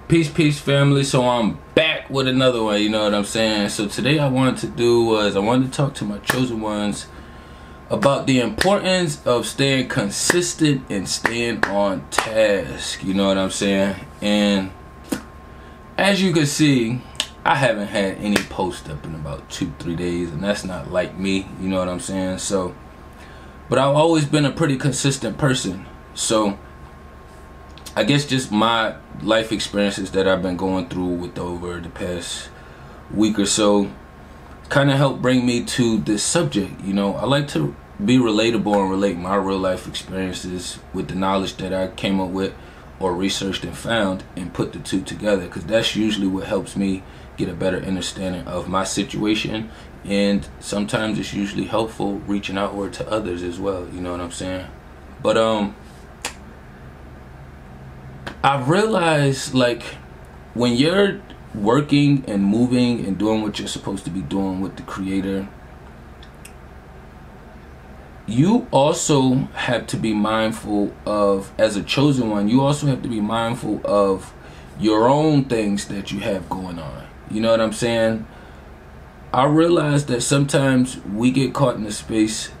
Peace family. So I'm back with another one, you know what I'm saying? So today I wanted to talk to my chosen ones about the importance of staying consistent and staying on task, you know what I'm saying? And as you can see, I haven't had any post up in about 2-3 days, and that's not like me, you know what I'm saying? So, but I've always been a pretty consistent person. So I guess just my life experiences that I've been going through with over the past week or so kind of helped bring me to this subject. You know, I like to be relatable and relate my real life experiences with the knowledge that I came up with or researched and found and put the two together, because that's usually what helps me get a better understanding of my situation. And sometimes it's usually helpful reaching outward to others as well, you know what I'm saying? But I realized, like, when you're working and moving and doing what you're supposed to be doing with the Creator, you also have to be mindful of, as a chosen one, you also have to be mindful of your own things that you have going on. You know what I'm saying? I realize that sometimes we get caught in a space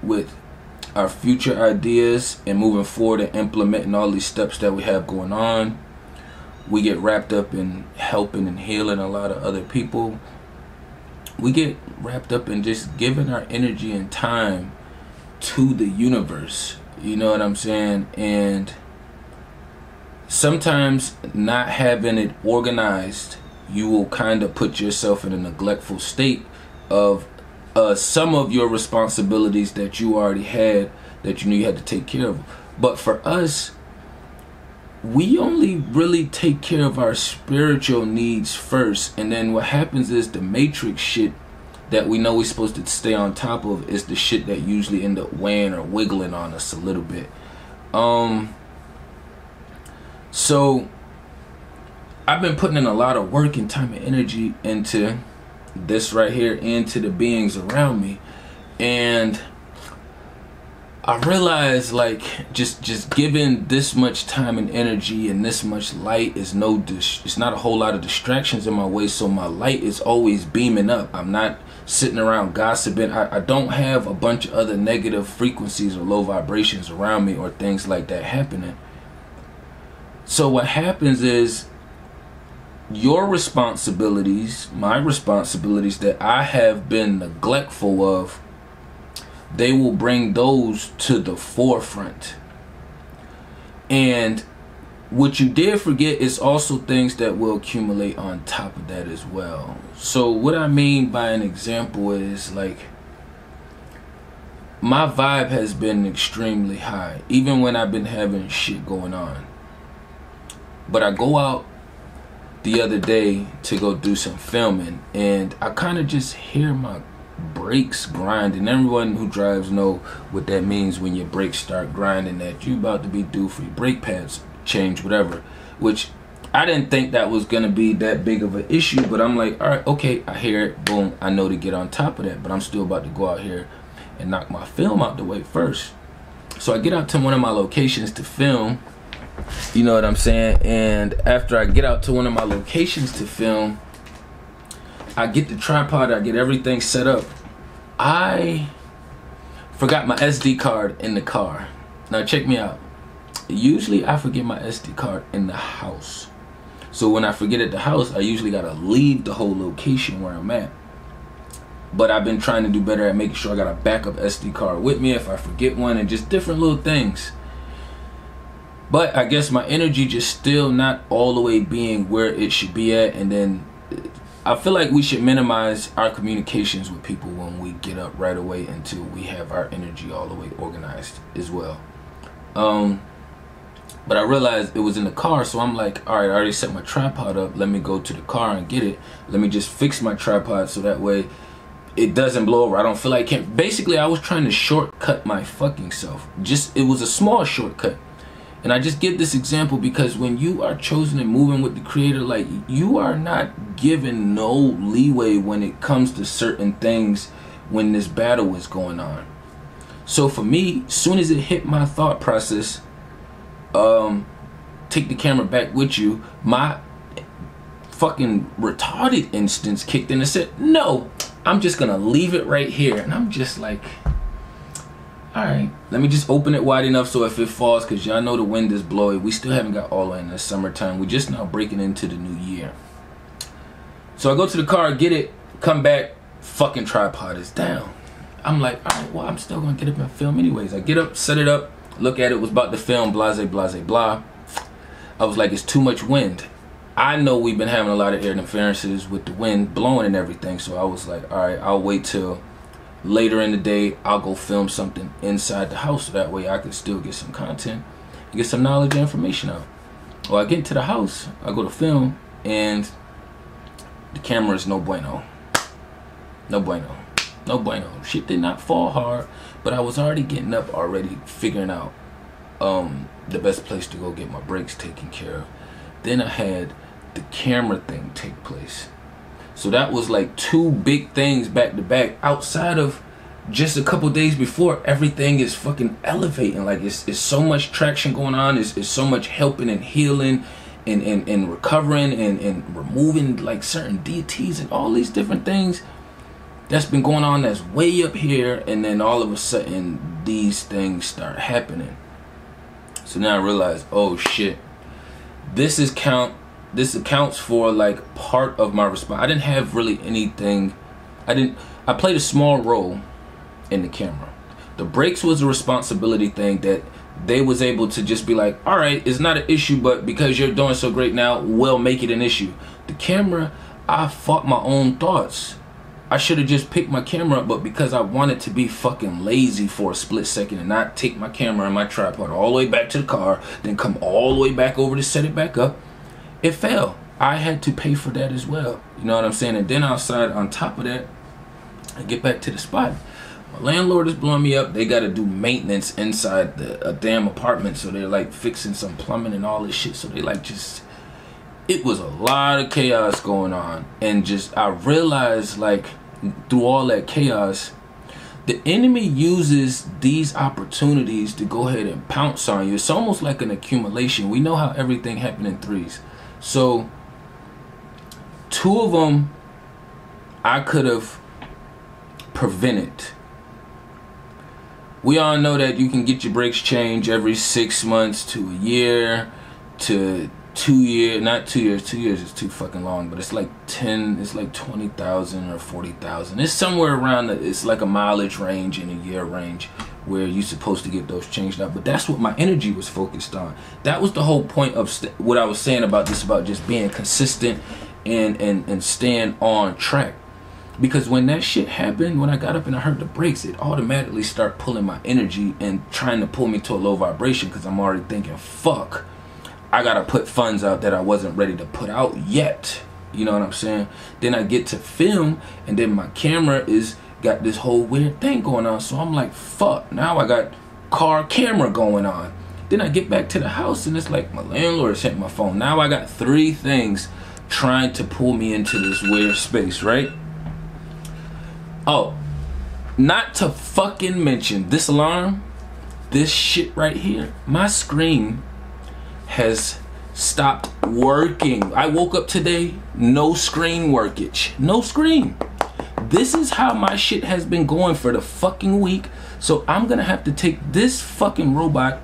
with our future ideas and moving forward and implementing all these steps that we have going on. We get wrapped up in helping and healing a lot of other people. We get wrapped up in just giving our energy and time to the universe, you know what I'm saying? And sometimes not having it organized, you will kind of put yourself in a neglectful state of some of your responsibilities that you already had, that you knew you had to take care of. But for us, we only really take care of our spiritual needs first, and then what happens is the matrix shit that we know we're supposed to stay on top of is the shit that usually end up weighing or wiggling on us a little bit. So I've been putting in a lot of work and time and energy into this right here, into the beings around me, and I realized, like, just giving this much time and energy and this much light is it's not a whole lot of distractions in my way, so my light is always beaming up. I'm not sitting around gossiping. I don't have a bunch of other negative frequencies or low vibrations around me or things like that happening. So what happens is, your responsibilities, my responsibilities that I have been neglectful of, they will bring those to the forefront. And what you did forget is also things that will accumulate on top of that as well. So what I mean by an example is, like, my vibe has been extremely high, even when I've been having shit going on. But I go out the other day to go do some filming, and I kind of just hear my brakes grinding. Everyone who drives know what that means when your brakes start grinding, that you about to be due for your brake pads change, whatever. Which I didn't think that was gonna be that big of an issue, but I'm like, all right, okay, I hear it, boom, I know to get on top of that, but I'm still about to go out here and knock my film out the way first. So I get out to one of my locations to film, you know what I'm saying? And after I get out to one of my locations to film, I get the tripod, I get everything set up. I forgot my SD card in the car. Now check me out. Usually I forget my SD card in the house. So when I forget at the house, I usually gotta leave the whole location where I'm at. But I've been trying to do better at making sure I got a backup SD card with me if I forget one, and just different little things. But I guess my energy just still not all the way being where it should be at. And then I feel like we should minimize our communications with people when we get up right away until we have our energy all the way organized as well. But I realized it was in the car, so I'm like, all right, I already set my tripod up. Let me go to the car and get it. Let me just fix my tripod so that way it doesn't blow over. I don't feel like I can't. Basically, I was trying to shortcut my fucking self. It was a small shortcut. And I just give this example because when you are chosen and moving with the Creator, like, you are not given no leeway when it comes to certain things when this battle is going on. So for me, soon as it hit my thought process, take the camera back with you, my fucking retarded instance kicked in and said, no, I'm just gonna leave it right here. And I'm just like, all right, let me just open it wide enough so if it falls, because y'all know the wind is blowing. We still haven't got all the way in the summertime. We're just now breaking into the new year. So I go to the car, get it, come back, fucking tripod is down. I'm like, all right, well, I'm still gonna get up and film anyways. I get up, set it up, look at it, was about to film, blase, blase, blah. I was like, it's too much wind. I know we've been having a lot of air interferences with the wind blowing and everything, so I was like, all right, I'll wait till later in the day. I'll go film something inside the house so that way I can still get some content and get some knowledge and information out. Well, I get into the house, I go to film, and the camera is no bueno. No bueno. No bueno. Shit did not fall hard, but I was already getting up, already figuring out the best place to go get my brakes taken care of. Then I had the camera thing take place. So that was like two big things back to back. Outside of just a couple days before, everything is fucking elevating. Like it's so much traction going on. It's so much helping and healing and recovering and removing like certain deities and all these different things that's been going on that's way up here. And then all of a sudden these things start happening. So now I realize, oh shit, this accounts for like part of my response. I didn't have really anything. I played a small role in the camera. The brakes was a responsibility thing that they was able to just be like, all right, it's not an issue, but because you're doing so great now, we'll make it an issue. The camera, I fought my own thoughts. I should have just picked my camera up, but because I wanted to be fucking lazy for a split second and not take my camera and my tripod all the way back to the car, then come all the way back over to set it back up, it fell. I had to pay for that as well. You know what I'm saying? And then outside, on top of that, I get back to the spot. My landlord is blowing me up. They got to do maintenance inside a damn apartment. So they're like fixing some plumbing and all this shit. So they like just, it was a lot of chaos going on. And just, I realized like through all that chaos, the enemy uses these opportunities to go ahead and pounce on you. It's almost like an accumulation. We know how everything happened in threes. So two of them I could have prevented. We all know that you can get your brakes changed every 6 months to a year to 2 years. Not 2 years. 2 years is too fucking long, but it's like 10. It's like 20,000 or 40,000. It's somewhere around. It's like a mileage range and a year range where you're supposed to get those changed out. But that's what my energy was focused on. That was the whole point of what I was saying about this, about just being consistent and staying on track. Because when that shit happened, when I got up and I heard the brakes, it automatically started pulling my energy and trying to pull me to a low vibration, because I'm already thinking, fuck, I gotta put funds out that I wasn't ready to put out yet. You know what I'm saying? Then I get to film, and then my camera got this whole weird thing going on. So I'm like, fuck, now I got car camera going on. Then I get back to the house, and it's like my landlord sent my phone. Now I got 3 things trying to pull me into this weird space, right? Oh, not to fucking mention this alarm, this shit right here. My screen has stopped working. I woke up today, no screen workage, no screen. This is how my shit has been going for the fucking week. So I'm gonna have to take this fucking robot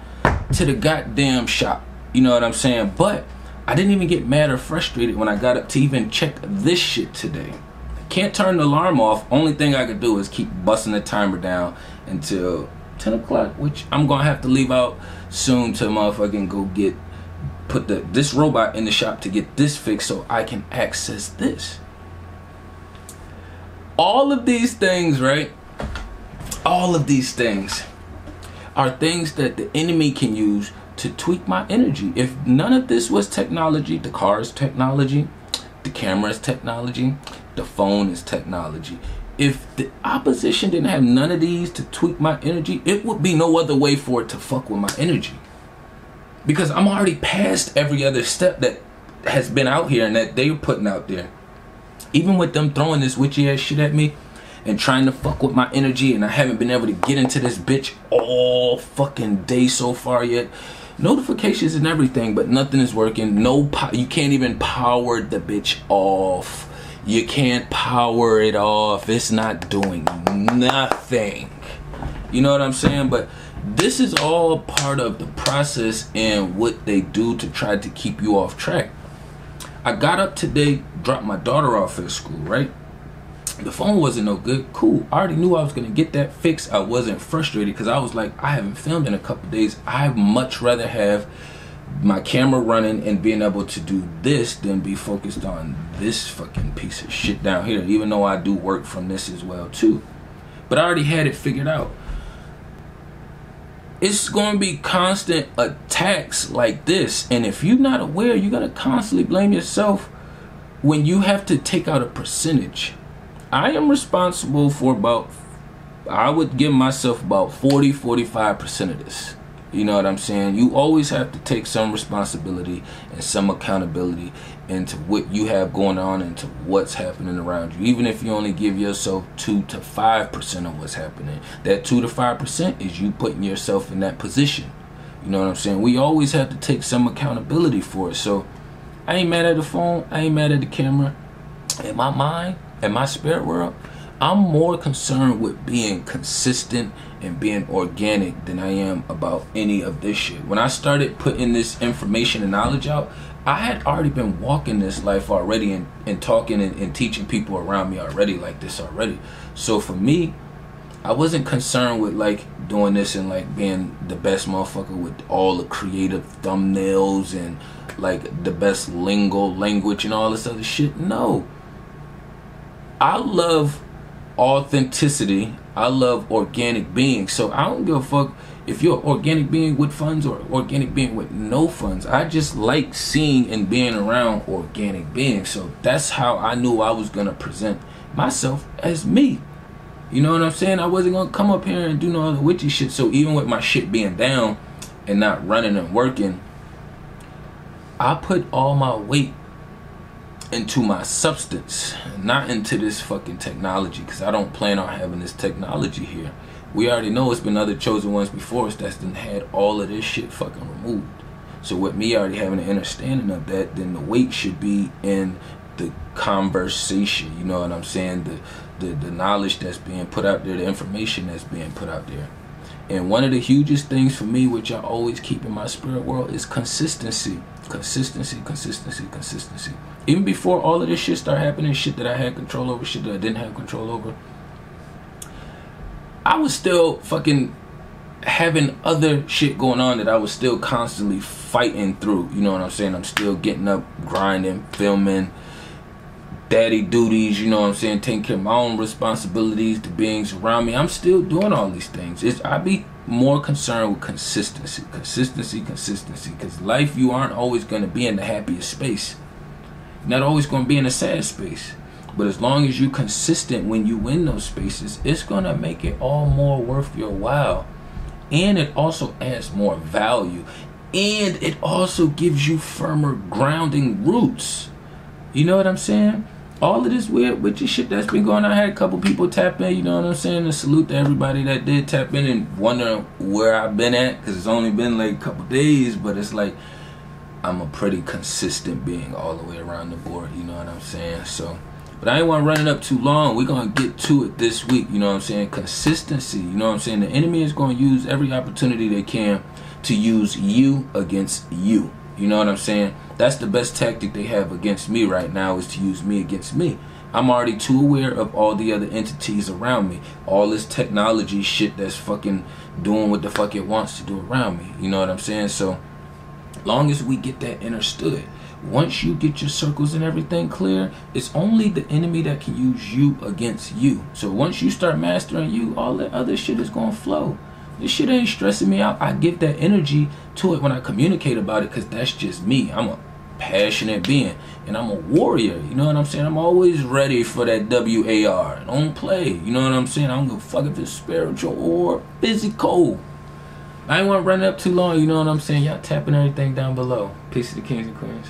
to the goddamn shop. You know what I'm saying? But I didn't even get mad or frustrated when I got up to even check this shit today. Can't turn the alarm off. Only thing I could do is keep busting the timer down until 10 o'clock, which I'm gonna have to leave out soon to motherfucking go put this robot in the shop to get this fixed so I can access this. All of these things, right? All of these things are things that the enemy can use to tweak my energy. If none of this was technology, the car is technology, the camera is technology, the phone is technology. If the opposition didn't have none of these to tweak my energy, it would be no other way for it to fuck with my energy. Because I'm already past every other step that has been out here and that they're putting out there. Even with them throwing this witchy ass shit at me and trying to fuck with my energy, and I haven't been able to get into this bitch all fucking day so far yet. notifications and everything, but nothing is working. You can't even power the bitch off. You can't power it off. It's not doing nothing. You know what I'm saying? But this is all part of the process and what they do to try to keep you off track. I got up today, dropped my daughter off at school, right? The phone wasn't no good. Cool. I already knew I was going to get that fixed. I wasn't frustrated because I was like, I haven't filmed in a couple days. I'd much rather have my camera running and being able to do this than be focused on this fucking piece of shit down here, even though I do work from this as well too. But I already had it figured out. It's going to be constant attacks like this, and if you're not aware, you're going to constantly blame yourself when you have to take out a percentage. I am responsible for about, I would give myself about 40-45% of this. You know what I'm saying? You always have to take some responsibility and some accountability into what you have going on and to what's happening around you. Even if you only give yourself 2 to 5% of what's happening, that 2 to 5% is you putting yourself in that position. You know what I'm saying? We always have to take some accountability for it. So I ain't mad at the phone. I ain't mad at the camera. In my mind, in my spirit world, I'm more concerned with being consistent and being organic than I am about any of this shit. When I started putting this information and knowledge out, I had already been walking this life already and talking and teaching people around me already like this already. So for me, I wasn't concerned with like doing this and like being the best motherfucker with all the creative thumbnails and like the best language and all this other shit. No. I love authenticity. I love organic being. So I don't give a fuck if you're an organic being with funds or organic being with no funds. I just like seeing and being around organic beings. So that's how I knew I was gonna present myself as me. You know what I'm saying? I wasn't gonna come up here and do no other witchy shit. So even with my shit being down and not running and working, I put all my weight into my substance, not into this fucking technology, because I don't plan on having this technology here. We already know it's been other chosen ones before us that's done had all of this shit fucking removed. So with me already having an understanding of that, then the weight should be in the conversation. You know what I'm saying? The knowledge that's being put out there, the information that's being put out there. And one of the hugest things for me, which I always keep in my spirit world, is consistency. Consistency. Even before all of this shit started happening, shit that I had control over, shit that I didn't have control over, I was still fucking having other shit going on that I was still constantly fighting through. You know what I'm saying? I'm still getting up, grinding, filming, daddy duties, you know what I'm saying, taking care of my own responsibilities, the beings around me. I'm still doing all these things. I be more concerned with consistency, because life, you aren't always going to be in the happiest space. You're not always going to be in a sad space. But as long as you're consistent when you win those spaces, it's going to make it all more worth your while. And it also adds more value. And it also gives you firmer grounding roots. You know what I'm saying? All of this weird witchy shit that's been going on, I had a couple people tap in, you know what I'm saying? And salute to everybody that did tap in and wonder where I've been at, because it's only been like a couple days, but it's like I'm a pretty consistent being all the way around the board, you know what I'm saying? So, but I ain't want to run it up too long. We're going to get to it this week, you know what I'm saying? Consistency, you know what I'm saying? The enemy is going to use every opportunity they can to use you against you. You know what I'm saying? That's the best tactic they have against me right now, is to use me against me. I'm already too aware of all the other entities around me. All this technology shit that's fucking doing what the fuck it wants to do around me. You know what I'm saying? So, long as we get that understood, once you get your circles and everything clear, it's only the enemy that can use you against you. So once you start mastering you, all that other shit is going to flow. This shit ain't stressing me out. I give that energy to it when I communicate about it, because that's just me. I'm a passionate being, and I'm a warrior. You know what I'm saying? I'm always ready for that WAR. Don't play. You know what I'm saying? I don't give a fuck if it's spiritual or physical. I ain't want to run it up too long. You know what I'm saying? Y'all tapping everything down below. Peace to the kings and queens.